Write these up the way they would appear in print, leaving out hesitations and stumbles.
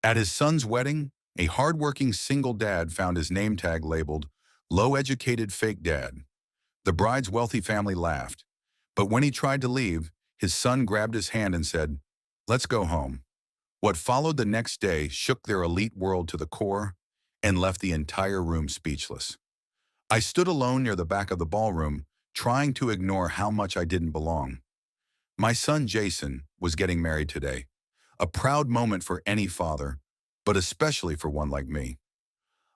At his son's wedding, a hardworking single dad found his name tag labeled low-educated fake dad. The bride's wealthy family laughed, but when he tried to leave, his son grabbed his hand and said, "Let's go home." What followed the next day shook their elite world to the core and left the entire room speechless. I stood alone near the back of the ballroom, trying to ignore how much I didn't belong. My son Jason was getting married today, a proud moment for any father, but especially for one like me.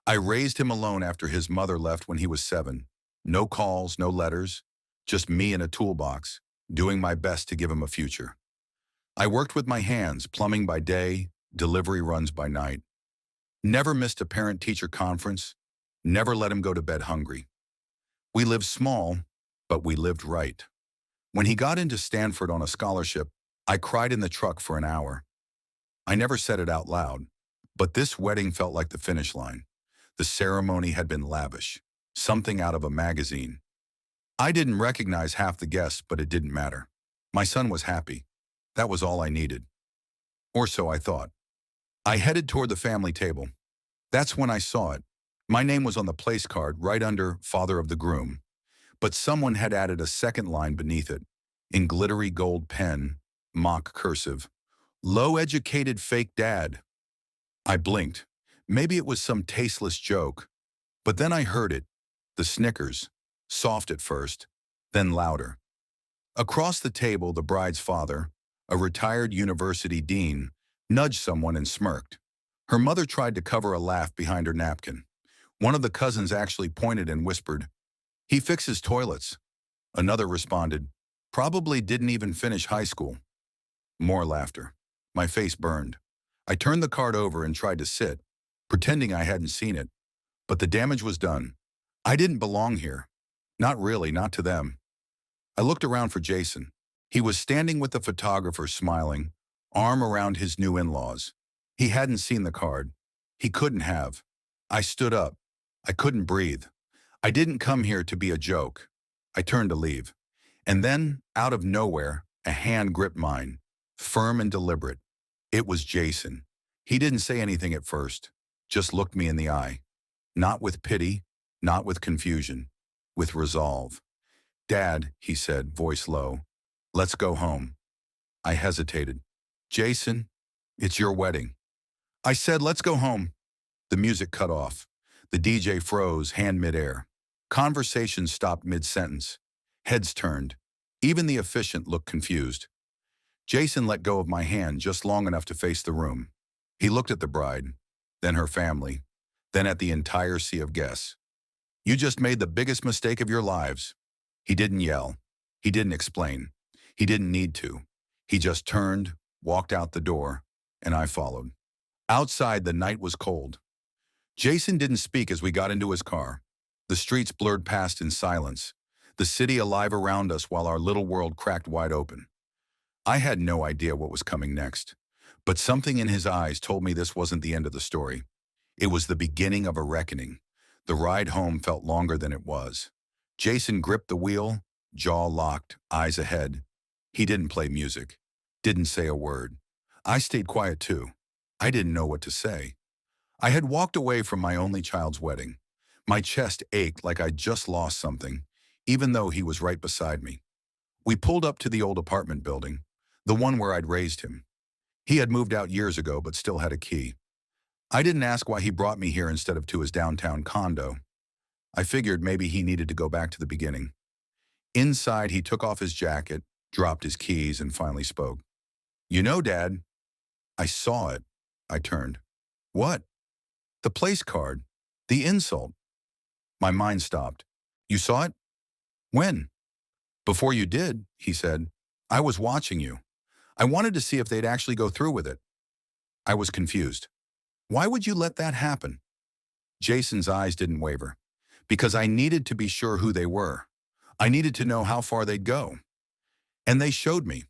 I raised him alone after his mother left when he was 7. No calls, no letters, just me in a toolbox, doing my best to give him a future. I worked with my hands, plumbing by day, delivery runs by night. Never missed a parent-teacher conference, never let him go to bed hungry. We lived small, but we lived right. When he got into Stanford on a scholarship, I cried in the truck for an hour. I never said it out loud, but this wedding felt like the finish line. The ceremony had been lavish, something out of a magazine. I didn't recognize half the guests, but it didn't matter. My son was happy. That was all I needed. Or so I thought. I headed toward the family table. That's when I saw it. My name was on the place card right under father of the groom, but someone had added a second line beneath it, in glittery gold pen, mock cursive. Low-educated fake dad. I blinked. Maybe it was some tasteless joke. But then I heard it, the snickers, soft at first, then louder. Across the table, the bride's father, a retired university dean, nudged someone and smirked. Her mother tried to cover a laugh behind her napkin. One of the cousins actually pointed and whispered, "He fixes toilets." Another responded, "Probably didn't even finish high school." More laughter. My face burned. I turned the card over and tried to sit, pretending I hadn't seen it. But the damage was done. I didn't belong here. Not really, not to them. I looked around for Jason. He was standing with the photographer smiling, arm around his new in-laws. He hadn't seen the card. He couldn't have. I stood up. I couldn't breathe. I didn't come here to be a joke. I turned to leave. And then, out of nowhere, a hand gripped mine, firm and deliberate. It was Jason. He didn't say anything at first, just looked me in the eye. Not with pity, not with confusion, with resolve. "Dad," he said, voice low, "let's go home." I hesitated. "Jason, it's your wedding." I said, "Let's go home." The music cut off. The DJ froze, hand midair. Conversation stopped mid-sentence. Heads turned. Even the officiant looked confused. Jason let go of my hand just long enough to face the room. He looked at the bride, then her family, then at the entire sea of guests. "You just made the biggest mistake of your lives." He didn't yell. He didn't explain. He didn't need to. He just turned, walked out the door, and I followed. Outside, the night was cold. Jason didn't speak as we got into his car. The streets blurred past in silence, the city alive around us while our little world cracked wide open. I had no idea what was coming next, but something in his eyes told me this wasn't the end of the story. It was the beginning of a reckoning. The ride home felt longer than it was. Jason gripped the wheel, jaw locked, eyes ahead. He didn't play music, didn't say a word. I stayed quiet too. I didn't know what to say. I had walked away from my only child's wedding. My chest ached like I'd just lost something, even though he was right beside me. We pulled up to the old apartment building, the one where I'd raised him. He had moved out years ago but still had a key. I didn't ask why he brought me here instead of to his downtown condo. I figured maybe he needed to go back to the beginning. Inside, he took off his jacket, dropped his keys, and finally spoke. "You know, Dad." I saw it. I turned. "What?" "The place card. The insult." My mind stopped. "You saw it? When?" "Before you did," he said. "I was watching you. I wanted to see if they'd actually go through with it." I was confused. "Why would you let that happen?" Jason's eyes didn't waver. "Because I needed to be sure who they were. I needed to know how far they'd go. And they showed me."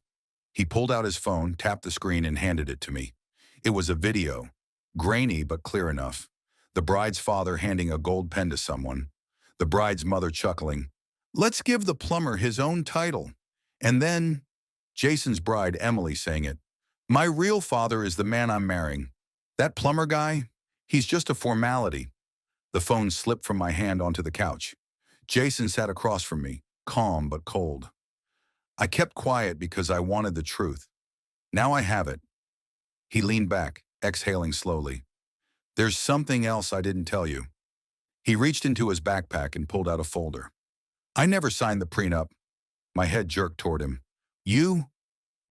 He pulled out his phone, tapped the screen, and handed it to me. It was a video, grainy but clear enough. The bride's father handing a gold pen to someone. The bride's mother chuckling, "Let's give the plumber his own title." And then Jason's bride, Emily, saying it. "My real father is the man I'm marrying." That plumber guy, he's just a formality. The phone slipped from my hand onto the couch. Jason sat across from me, calm but cold. I kept quiet because I wanted the truth. Now I have it. He leaned back, exhaling slowly. There's something else I didn't tell you. He reached into his backpack and pulled out a folder. I never signed the prenup. My head jerked toward him. You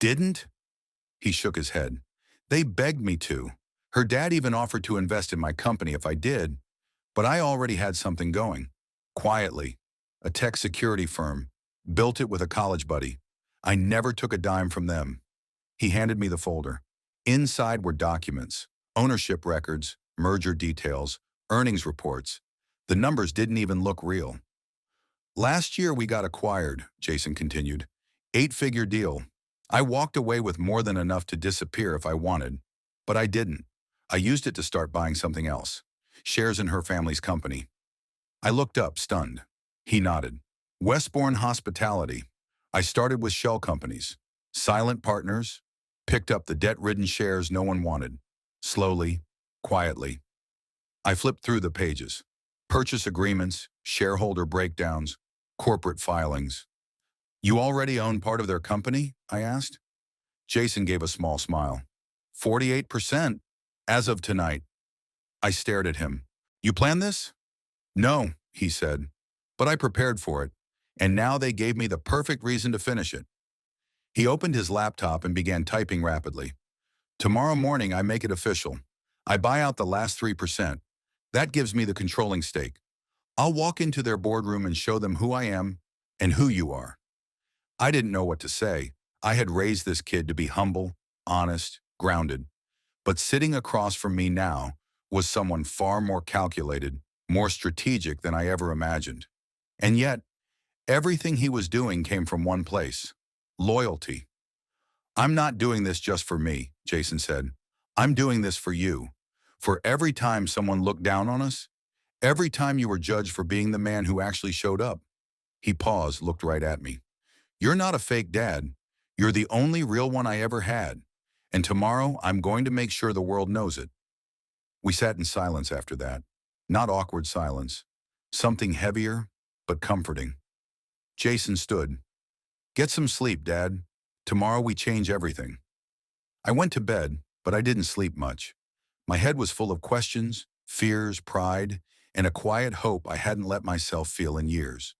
didn't? He shook his head. They begged me to. Her dad even offered to invest in my company if I did, but I already had something going. Quietly. A tech security firm. Built it with a college buddy. I never took a dime from them. He handed me the folder. Inside were documents, ownership records, merger details, earnings reports. The numbers didn't even look real. Last year we got acquired, Jason continued. 8-figure deal. I walked away with more than enough to disappear if I wanted, but I didn't. I used it to start buying something else. Shares in her family's company. I looked up, stunned. He nodded. Westbourne Hospitality. I started with shell companies. Silent partners. Picked up the debt-ridden shares no one wanted. Slowly, quietly. I flipped through the pages. Purchase agreements, shareholder breakdowns, corporate filings. You already own part of their company? I asked. Jason gave a small smile. 48%, as of tonight. I stared at him. You planned this? No, he said, but I prepared for it, and now they gave me the perfect reason to finish it. He opened his laptop and began typing rapidly. Tomorrow morning, I make it official. I buy out the last 3%. That gives me the controlling stake. I'll walk into their boardroom and show them who I am and who you are. I didn't know what to say. I had raised this kid to be humble, honest, grounded. But sitting across from me now was someone far more calculated, more strategic than I ever imagined. And yet, everything he was doing came from one place: loyalty. I'm not doing this just for me, Jason said. I'm doing this for you. For every time someone looked down on us, every time you were judged for being the man who actually showed up. He paused, looked right at me. You're not a fake dad. You're the only real one I ever had. And tomorrow, I'm going to make sure the world knows it. We sat in silence after that. Not awkward silence. Something heavier, but comforting. Jason stood. Get some sleep, Dad. Tomorrow we change everything. I went to bed, but I didn't sleep much. My head was full of questions, fears, pride, and a quiet hope I hadn't let myself feel in years.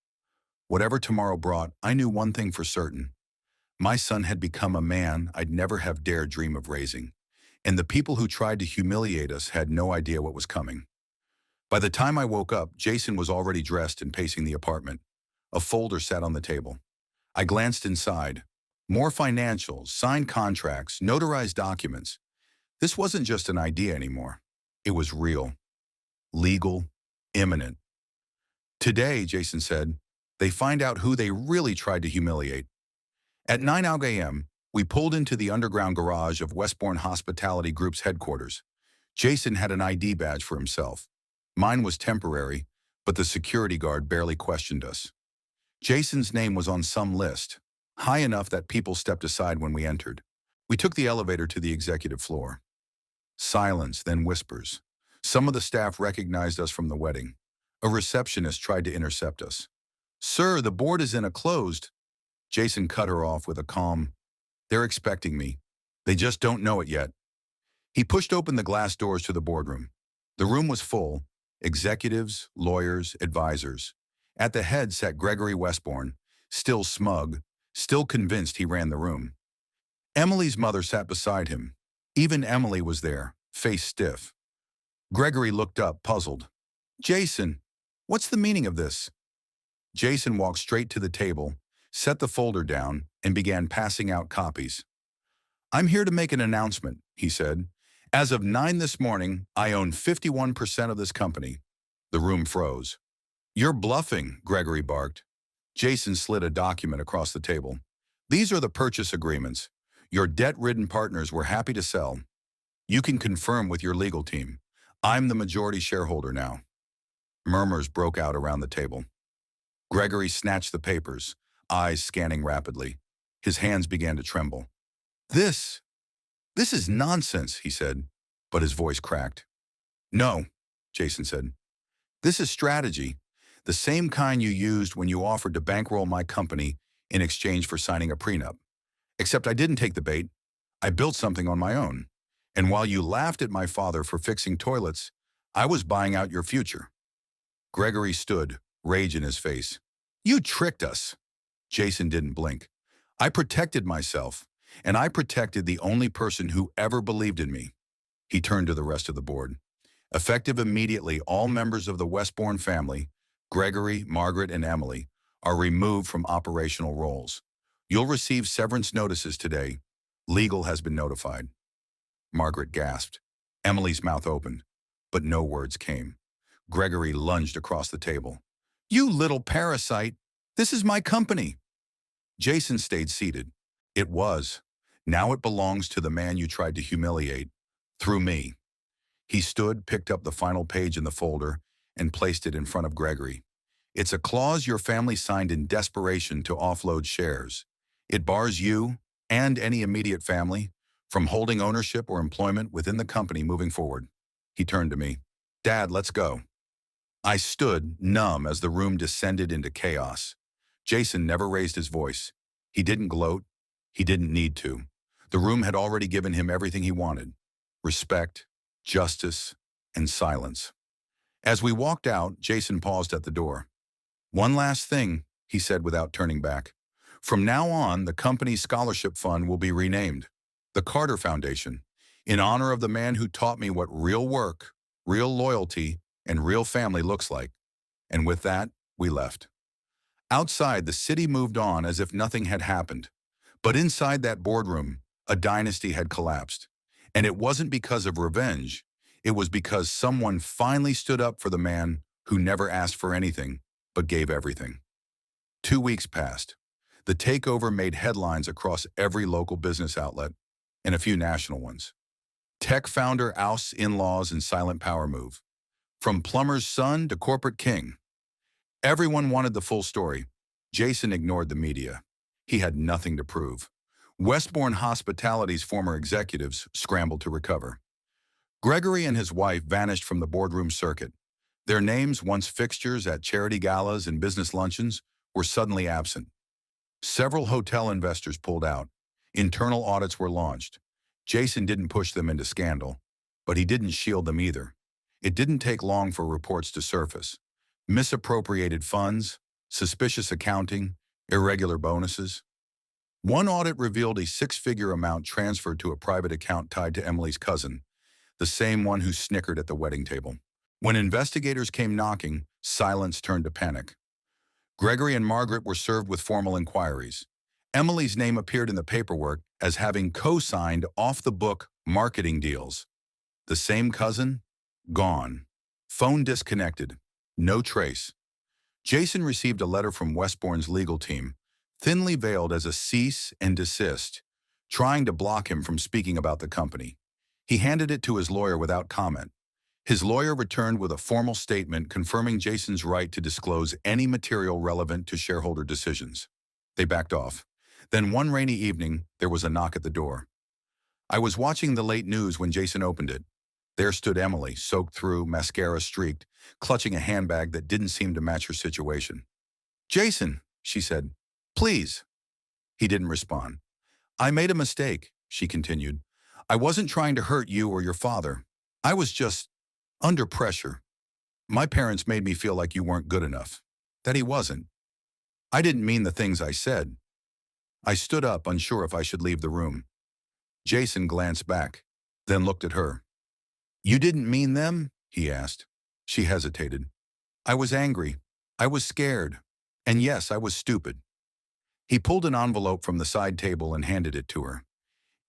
Whatever tomorrow brought, I knew one thing for certain. My son had become a man I'd never have dared dream of raising, and the people who tried to humiliate us had no idea what was coming. By the time I woke up, Jason was already dressed and pacing the apartment. A folder sat on the table. I glanced inside. More financials, signed contracts, notarized documents. This wasn't just an idea anymore. It was real, legal, imminent. Today, Jason said, they find out who they really tried to humiliate. At 9 a.m., we pulled into the underground garage of Westbourne Hospitality Group's headquarters. Jason had an ID badge for himself. Mine was temporary, but the security guard barely questioned us. Jason's name was on some list, high enough that people stepped aside when we entered. We took the elevator to the executive floor. Silence, then whispers. Some of the staff recognized us from the wedding. A receptionist tried to intercept us. Sir, the board is in a closed. Jason cut her off with a calm, they're expecting me. They just don't know it yet. He pushed open the glass doors to the boardroom. The room was full, executives, lawyers, advisors. At the head sat Gregory Westbourne, still smug, still convinced he ran the room. Emily's mother sat beside him. Even Emily was there, face stiff. Gregory looked up, puzzled. Jason, what's the meaning of this? Jason walked straight to the table, set the folder down, and began passing out copies. I'm here to make an announcement, he said. As of 9 this morning, I own 51% of this company. The room froze. You're bluffing, Gregory barked. Jason slid a document across the table. These are the purchase agreements. Your debt-ridden partners were happy to sell. You can confirm with your legal team. I'm the majority shareholder now. Murmurs broke out around the table. Gregory snatched the papers, eyes scanning rapidly. His hands began to tremble. This is nonsense, he said. but his voice cracked. No, Jason said. This is strategy, the same kind you used when you offered to bankroll my company in exchange for signing a prenup. Except I didn't take the bait. I built something on my own. And while you laughed at my father for fixing toilets, I was buying out your future. Gregory stood, rage in his face. You tricked us. Jason didn't blink. I protected myself, and I protected the only person who ever believed in me. He turned to the rest of the board. Effective immediately, all members of the Westbourne family, Gregory, Margaret, and Emily, are removed from operational roles. You'll receive severance notices today. Legal has been notified. Margaret gasped. Emily's mouth opened, but no words came. Gregory lunged across the table. You little parasite! This is my company! Jason stayed seated. It was. Now it belongs to the man you tried to humiliate. Through me. He stood, picked up the final page in the folder, and placed it in front of Gregory. It's a clause your family signed in desperation to offload shares. It bars you, and any immediate family, from holding ownership or employment within the company moving forward. He turned to me. Dad, let's go. I stood, numb, as the room descended into chaos. Jason never raised his voice. He didn't gloat. He didn't need to. The room had already given him everything he wanted. Respect, justice, and silence. As we walked out, Jason paused at the door. One last thing, he said without turning back. From now on, the company's scholarship fund will be renamed the Carter Foundation, in honor of the man who taught me what real work, real loyalty, and real family looks like. And with that, we left. Outside, the city moved on as if nothing had happened. But inside that boardroom, a dynasty had collapsed. And it wasn't because of revenge. It was because someone finally stood up for the man who never asked for anything, but gave everything. 2 weeks passed. The takeover made headlines across every local business outlet, and a few national ones. Tech founder ousts in-laws in silent power move. From plumber's son to corporate king. Everyone wanted the full story. Jason ignored the media. He had nothing to prove. Westbourne Hospitality's former executives scrambled to recover. Gregory and his wife vanished from the boardroom circuit. Their names, once fixtures at charity galas and business luncheons, were suddenly absent. Several hotel investors pulled out. Internal audits were launched. Jason didn't push them into scandal, but he didn't shield them either. It didn't take long for reports to surface. Misappropriated funds, suspicious accounting, irregular bonuses. One audit revealed a six-figure amount transferred to a private account tied to Emily's cousin, the same one who snickered at the wedding table. When investigators came knocking, silence turned to panic. Gregory and Margaret were served with formal inquiries. Emily's name appeared in the paperwork as having co-signed off-the-book marketing deals. The same cousin? Gone. Phone disconnected. No trace. Jason received a letter from Westbourne's legal team, thinly veiled as a cease and desist, trying to block him from speaking about the company. He handed it to his lawyer without comment. His lawyer returned with a formal statement confirming Jason's right to disclose any material relevant to shareholder decisions. They backed off. Then one rainy evening, there was a knock at the door. I was watching the late news when Jason opened it. There stood Emily, soaked through, mascara streaked, clutching a handbag that didn't seem to match her situation. Jason, she said, please. He didn't respond. I made a mistake, she continued. I wasn't trying to hurt you or your father. I was just under pressure. My parents made me feel like you weren't good enough, that he wasn't. I didn't mean the things I said. I stood up, unsure if I should leave the room. Jason glanced back, then looked at her. You didn't mean them? He asked. She hesitated. I was angry. I was scared. And yes, I was stupid. He pulled an envelope from the side table and handed it to her.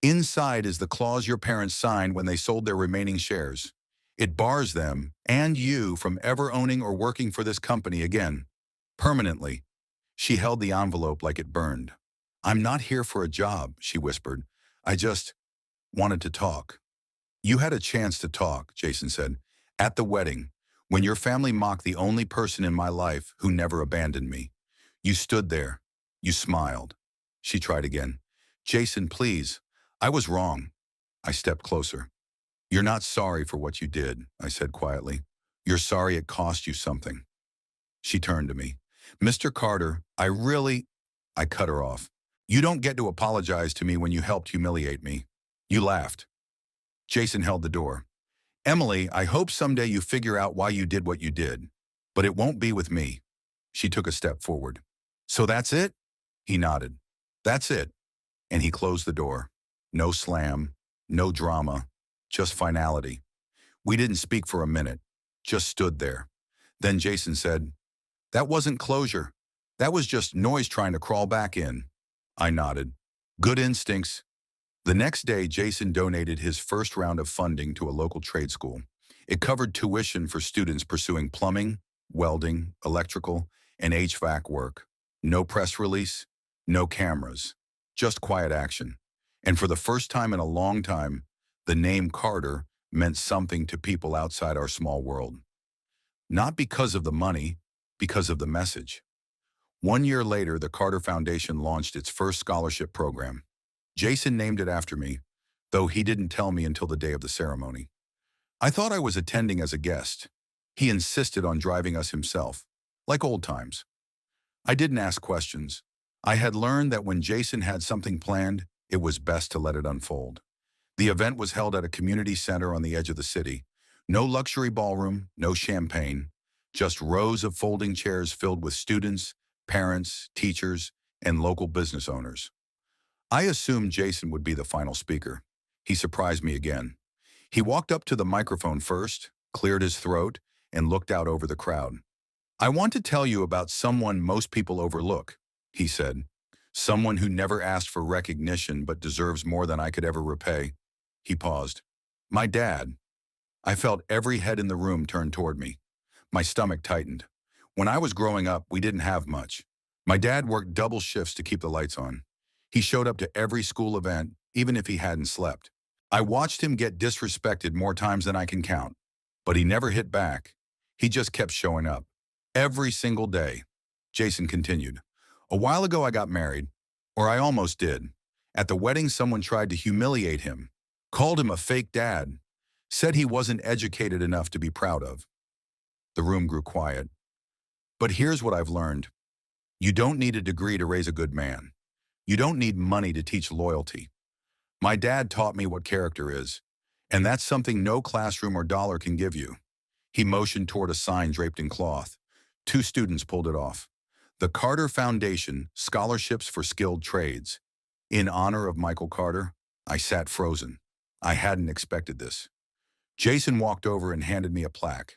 Inside is the clause your parents signed when they sold their remaining shares. It bars them, and you, from ever owning or working for this company again. Permanently. She held the envelope like it burned. I'm not here for a job, she whispered. I just wanted to talk. You had a chance to talk, Jason said, at the wedding, when your family mocked the only person in my life who never abandoned me. You stood there. You smiled. She tried again. Jason, please. I was wrong. I stepped closer. You're not sorry for what you did, I said quietly. You're sorry it cost you something. She turned to me. Mr. Carter, I cut her off. You don't get to apologize to me when you helped humiliate me. You laughed. Jason held the door. Emily, I hope someday you figure out why you did what you did. But it won't be with me. She took a step forward. So that's it? He nodded. That's it. And he closed the door. No slam, no drama, just finality. We didn't speak for a minute, just stood there. Then Jason said, that wasn't closure. That was just noise trying to crawl back in. I nodded. Good instincts. The next day, Jason donated his first round of funding to a local trade school. It covered tuition for students pursuing plumbing, welding, electrical, and HVAC work. No press release, no cameras, just quiet action. And for the first time in a long time, the name Carter meant something to people outside our small world. Not because of the money, because of the message. 1 year later, the Carter Foundation launched its first scholarship program. Jason named it after me, though he didn't tell me until the day of the ceremony. I thought I was attending as a guest. He insisted on driving us himself, like old times. I didn't ask questions. I had learned that when Jason had something planned, it was best to let it unfold. The event was held at a community center on the edge of the city. No luxury ballroom, no champagne, just rows of folding chairs filled with students, parents, teachers, and local business owners. I assumed Jason would be the final speaker. He surprised me again. He walked up to the microphone first, cleared his throat, and looked out over the crowd. I want to tell you about someone most people overlook, he said. Someone who never asked for recognition but deserves more than I could ever repay. He paused. My dad. I felt every head in the room turn toward me. My stomach tightened. When I was growing up, we didn't have much. My dad worked double shifts to keep the lights on. He showed up to every school event, even if he hadn't slept. I watched him get disrespected more times than I can count. But he never hit back. He just kept showing up. Every single day. Jason continued. A while ago I got married, or I almost did. At the wedding, someone tried to humiliate him, called him a fake dad, said he wasn't educated enough to be proud of. The room grew quiet. But here's what I've learned. You don't need a degree to raise a good man. You don't need money to teach loyalty. My dad taught me what character is, and that's something no classroom or dollar can give you. He motioned toward a sign draped in cloth. 2 students pulled it off. The Carter Foundation, Scholarships for Skilled Trades. In honor of Michael Carter, I sat frozen. I hadn't expected this. Jason walked over and handed me a plaque.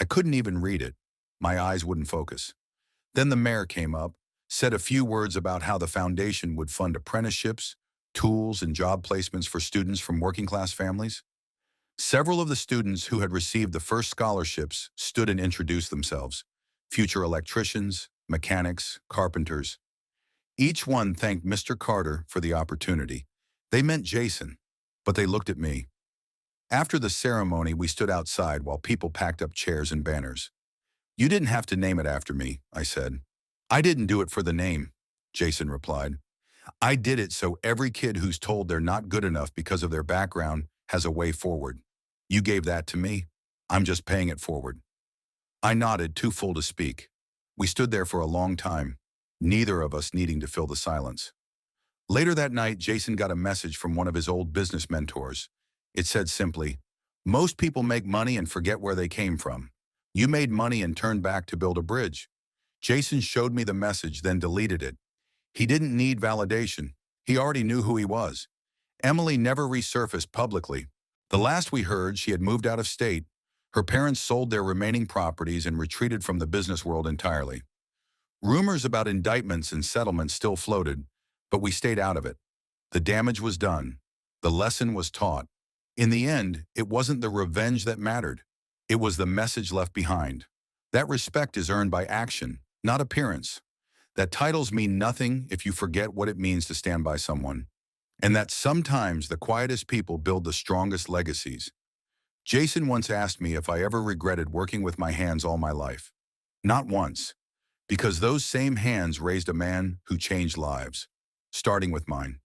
I couldn't even read it. My eyes wouldn't focus. Then the mayor came up, said a few words about how the foundation would fund apprenticeships, tools, and job placements for students from working-class families. Several of the students who had received the first scholarships stood and introduced themselves. Future electricians, mechanics, carpenters. Each one thanked Mr. Carter for the opportunity. They meant Jason, but they looked at me. After the ceremony, we stood outside while people packed up chairs and banners. You didn't have to name it after me, I said. I didn't do it for the name, Jason replied. I did it so every kid who's told they're not good enough because of their background has a way forward. You gave that to me. I'm just paying it forward. I nodded, too full to speak. We stood there for a long time, neither of us needing to fill the silence. Later that night, Jason got a message from one of his old business mentors. It said simply, most people make money and forget where they came from. You made money and turned back to build a bridge. Jason showed me the message, then deleted it. He didn't need validation. He already knew who he was. Emily never resurfaced publicly. The last we heard, she had moved out of state. Her parents sold their remaining properties and retreated from the business world entirely. Rumors about indictments and settlements still floated, but we stayed out of it. The damage was done. The lesson was taught. In the end, it wasn't the revenge that mattered. It was the message left behind. That respect is earned by action, not appearance. That titles mean nothing if you forget what it means to stand by someone. And that sometimes the quietest people build the strongest legacies. Jason once asked me if I ever regretted working with my hands all my life. Not once, because those same hands raised a man who changed lives, starting with mine.